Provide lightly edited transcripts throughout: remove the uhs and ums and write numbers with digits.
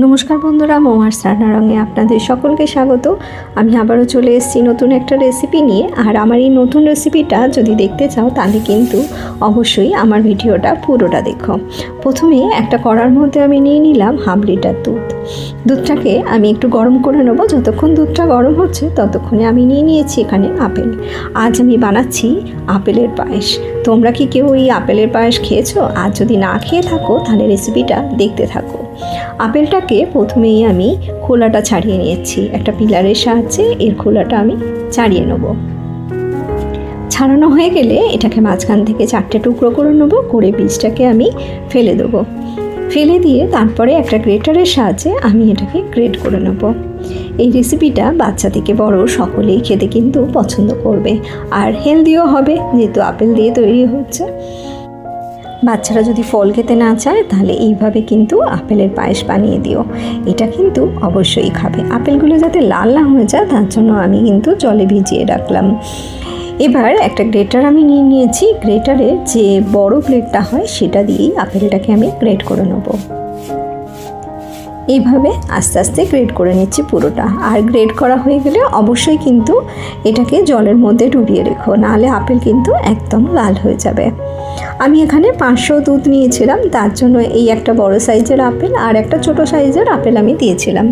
নমস্কার বন্ধুরা, মৌমাস রান্নারঙে আপনাদের সকলকে স্বাগত। আমি আবারও চলে এসেছি নতুন একটা রেসিপি নিয়ে। আর আমার এই নতুন রেসিপিটা যদি দেখতে চাও তাহলে কিন্তু অবশ্যই আমার ভিডিওটা পুরোটা দেখো। প্রথমে একটা কড়ার মধ্যে আমি নিয়ে নিলাম 1/2 লিটার দুধটাকে আমি একটু গরম করে নেব। যতক্ষণ দুধটা গরম হচ্ছে ততক্ষণে আমি নিয়ে নিয়েছি এখানে আপেল। আজ আমি বানাচ্ছি আপেলের পায়েস। তোমরা কি কেউ এই আপেলের পায়েস খেয়েছো? আর যদি না খেয়ে থাকো তাহলে রেসিপিটা দেখতে থাকো। আপেলটাকে প্রথমেই আমি খোলাটা ছাড়িয়ে নিয়েছি। একটা পিলারের সাহায্যে এর খোলাটা আমি ছাড়িয়ে নেব। ছাড়ানো হয়ে গেলে এটাকে মাঝখান থেকে 4টে টুকরো করে নেব। করে বীজটাকে আমি ফেলে দেবো। ফেলে দিয়ে তারপরে একটা গ্রেটারের সাহায্যে আমি এটাকে গ্রেট করে নেব। এই রেসিপিটা বাচ্চা থেকে বড় সকলেই খেতে কিন্তু পছন্দ করবে, আর হেলদিও হবে যেহেতু আপেল দিয়ে তৈরি হচ্ছে। বাচ্চারা যদি ফল খেতে না চায় তাহলে এইভাবে কিন্তু আপেলের পায়েস বানিয়ে দিও, এটা কিন্তু অবশ্যই খাবে। আপেলগুলো যাতে লাল না হয়ে যায় তার জন্য আমি কিন্তু জলে ভিজিয়ে রাখলাম। এবার একটা গ্রেটার আমি নিয়ে নিয়েছি। গ্রেটারে যে বড় প্লেটটা হয় সেটা দিয়েই আপেলটাকে আমি গ্রেট করে নেব। এইভাবে আস্তে আস্তে গ্রেট করে নিচ্ছি পুরোটা। আর গ্রেট করা হয়ে গেলে অবশ্যই কিন্তু এটাকে জলের মধ্যে ডুবিয়ে রেখো, নাহলে আপেল কিন্তু একদম লাল হয়ে যাবে। আমি এখানে 500 দুধ নিয়েছিলাম, তার জন্য এই একটা বড় সাইজের আপেল আর একটা ছোট সাইজের আপেল আমি দিয়েছিলাম।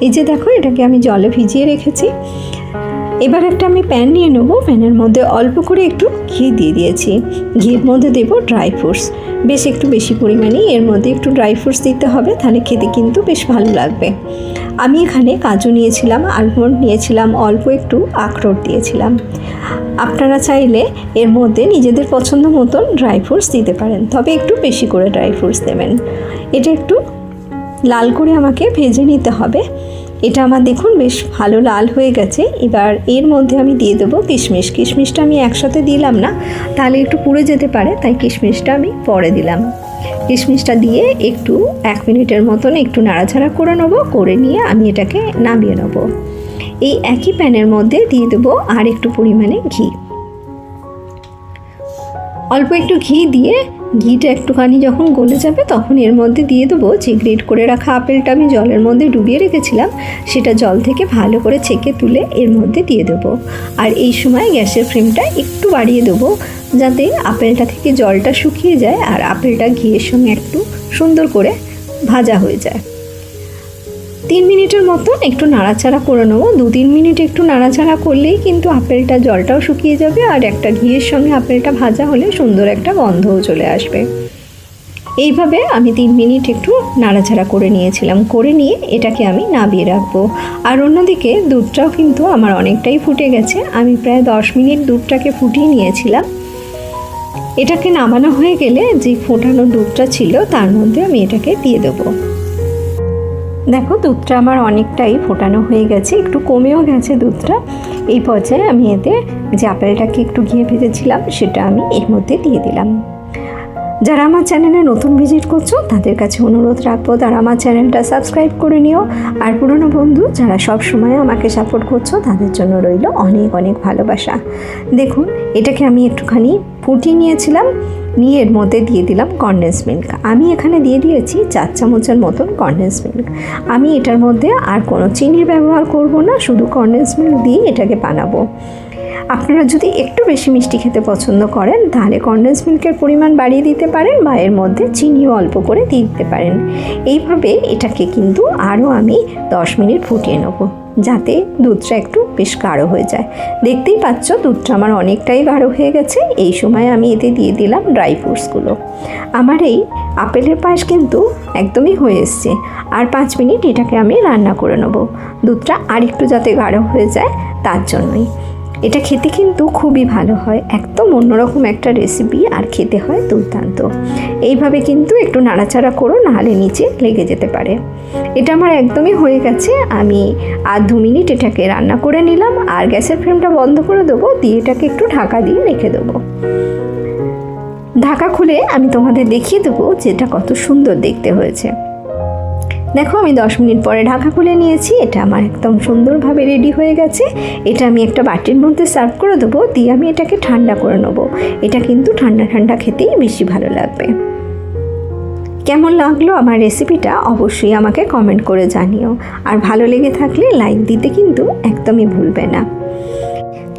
এই যে দেখো, এটাকে আমি জলে ভিজিয়ে রেখেছি। এবার একটা আমি প্যান নিয়ে নেব। প্যানের মধ্যে অল্প করে একটু ঘি দিয়ে দিয়েছি। ঘির মধ্যে দেব ড্রাই ফ্রুটস, বেশ একটু বেশি পরিমাণেই এর মধ্যে একটু ড্রাই ফ্রুটস দিতে হবে, তাহলে খেতে কিন্তু বেশ ভালো লাগবে। আমি এখানে কাজু নিয়েছিলাম, আলমন্ড নিয়েছিলাম, অল্প একটু আখরোট দিয়েছিলাম। আপনারা চাইলে এর মধ্যে নিজেদের পছন্দ মতন ড্রাই ফ্রুটস দিতে পারেন, তবে একটু বেশি করে ড্রাই ফ্রুটস দেবেন। এটা একটু লাল করে আমাকে ভেজে নিতে হবে। এটা আমার দেখুন বেশ ভালো লাল হয়ে গেছে। এবার এর মধ্যে আমি দিয়ে দেবো কিশমিশ। কিশমিশটা আমি একসাথে দিলাম না, তাহলে একটু পুড়ে যেতে পারে, তাই কিশমিশটা আমি পরে দিলাম। কিশমিশটা দিয়ে একটু 1 মিনিটের মতন একটু নাড়াচাড়া করে নেবো। করে নিয়ে আমি এটাকে নামিয়ে নেব। এই একই প্যানের মধ্যে দিয়ে দেবো আর একটু পরিমাণে ঘি। অল্প একটু ঘি দিয়ে ঘিটা একটুখানি যখন গলে যাবে তখন এর মধ্যে দিয়ে দেবো যে গ্রেট করে রাখা আপেলটা আমি জলের মধ্যে ডুবিয়ে রেখেছিলাম, সেটা জল থেকে ভালো করে ছেঁকে তুলে এর মধ্যে দিয়ে দেবো। আর এই সময় গ্যাসের ফ্লেমটা একটু বাড়িয়ে দেবো, যাতে আপেলটা থেকে জলটা শুকিয়ে যায় আর আপেলটা ঘিয়ের সঙ্গে একটু সুন্দর করে ভাজা হয়ে যায়। 3 মিনিটের মতন একটু নাড়াচাড়া করে নেবো। 2-3 মিনিট একটু নাড়াচাড়া করলেই কিন্তু আপেলটা জলটাও শুকিয়ে যাবে, আর একটা ঘিয়ের সঙ্গে আপেলটা ভাজা হলে সুন্দর একটা গন্ধও চলে আসবে। এইভাবে আমি 3 মিনিট একটু নাড়াচাড়া করে নিয়েছিলাম। করে নিয়ে এটাকে আমি নামিয়ে রাখবো। আর অন্যদিকে দুধটাও কিন্তু আমার অনেকটাই ফুটে গেছে। আমি প্রায় 10 মিনিট দুধটাকে ফুটিয়ে নিয়েছিলাম। এটাকে নামানো হয়ে গেলে যে ফোটানো দুধটা ছিল তার মধ্যে আমি এটাকে দিয়ে দেবো। দেখো, দুধটা আমার অনেকটাই ফোটানো হয়ে গেছে, একটু কমেও গেছে দুধটা। এই পর্যায়ে আমি এতে যে আপেলটাকে একটু ঘিয়ে ভেজেছিলাম সেটা আমি এর মধ্যে দিয়ে দিলাম। যারা আমার চ্যানেলে নতুন ভিজিট করছো তাদের কাছে অনুরোধ রাখবো তারা আমার চ্যানেলটা সাবস্ক্রাইব করে নিও। আর পুরনো বন্ধু যারা সব সময় আমাকে সাপোর্ট করছো তাদের জন্য রইল অনেক অনেক ভালোবাসা। দেখুন, এটাকে আমি একটুখানি ফুটিয়ে নিয়েছিলাম, নিয়ে এর মধ্যে দিয়ে দিলাম কনডেন্স মিল্ক। আমি এখানে দিয়ে দিয়েছি 4 চামচের মতন কনডেন্স মিল্ক। আমি এটার মধ্যে আর কোনো চিনির ব্যবহার করব না, শুধু কনডেন্স মিল্ক দিয়ে এটাকে বানাবো। আপনারা যদি একটু বেশি মিষ্টি খেতে পছন্দ করেন তাহলে কনডেন্স মিল্কের পরিমাণ বাড়িয়ে দিতে পারেন, বা এর মধ্যে চিনিও অল্প করে দিয়ে দিতে পারেন। এইভাবে এটাকে কিন্তু আরও আমি 10 মিনিট ফুটিয়ে নেব, যাতে দুধটা একটু বেশ গাঢ় হয়ে যায়। দেখতেই পাচ্ছ দুধটা আমার অনেকটাই গাঢ় হয়ে গেছে। এই সময় আমি এতে দিয়ে দিলাম ড্রাই ফ্রুটসগুলো। আমার এই আপেলের পায়েস কিন্তু একদমই হয়ে এসছে। আর 5 মিনিট এটাকে আমি রান্না করে নেব, দুধটা আর একটু যাতে গাঢ় হয়ে যায় তার জন্যই। এটা খেতে কিন্তু খুবই ভালো হয়, একদম অন্যরকম একটা রেসিপি, আর খেতে হয় দুর্দান্ত। এইভাবে কিন্তু একটু নাড়াচাড়া করো, নাহলে নিচে লেগে যেতে পারে। এটা আমার একদমই হয়ে গেছে। আমি আর 2 মিনিট এটাকে রান্না করে নিলাম, আর গ্যাসের ফ্লেমটা বন্ধ করে দেবো, দিয়ে এটাকে একটু ঢাকা দিয়ে রেখে দেবো। ঢাকা খুলে আমি তোমাদের দেখিয়ে দেবো যেটা কত সুন্দর দেখতে হয়েছে। দেখো, আমি 10 মিনিট পরে ঢাকা খুলে নিয়েছি। এটা আমার একদম সুন্দরভাবে রেডি হয়ে গেছে। এটা আমি একটা বাটির মধ্যে সার্ভ করে দেবো, দিয়ে আমি এটাকে ঠান্ডা করে নেবো। এটা কিন্তু ঠান্ডা ঠান্ডা খেতেই বেশি ভালো লাগবে। কেমন লাগলো আমার রেসিপিটা অবশ্যই আমাকে কমেন্ট করে জানিও, আর ভালো লেগে থাকলে লাইক দিতে কিন্তু একদমই ভুলবে না।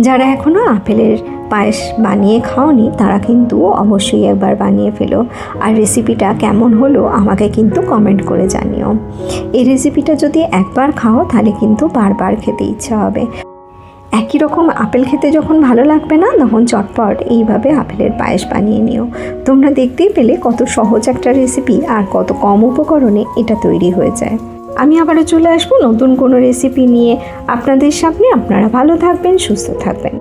যারা এখনও আপেলের পায়েস বানিয়ে খাওনি তারা কিন্তু অবশ্যই একবার বানিয়ে ফেলো, আর রেসিপিটা কেমন হলো আমাকে কিন্তু কমেন্ট করে জানিও। এই রেসিপিটা যদি একবার খাও তাহলে কিন্তু বারবার খেতে ইচ্ছা হবে। একই রকম আপেল খেতে যখন ভালো লাগবে না তখন চটপট এইভাবে আপেলের পায়েস বানিয়ে নিও। তোমরা দেখতেই পেলে কত সহজ একটা রেসিপি আর কত কম উপকরণে এটা তৈরি হয়ে যায়। আমি আবারও চলে আসবো নতুন কোনো রেসিপি নিয়ে আপনাদের সামনে। আপনারা ভালো থাকবেন, সুস্থ থাকবেন।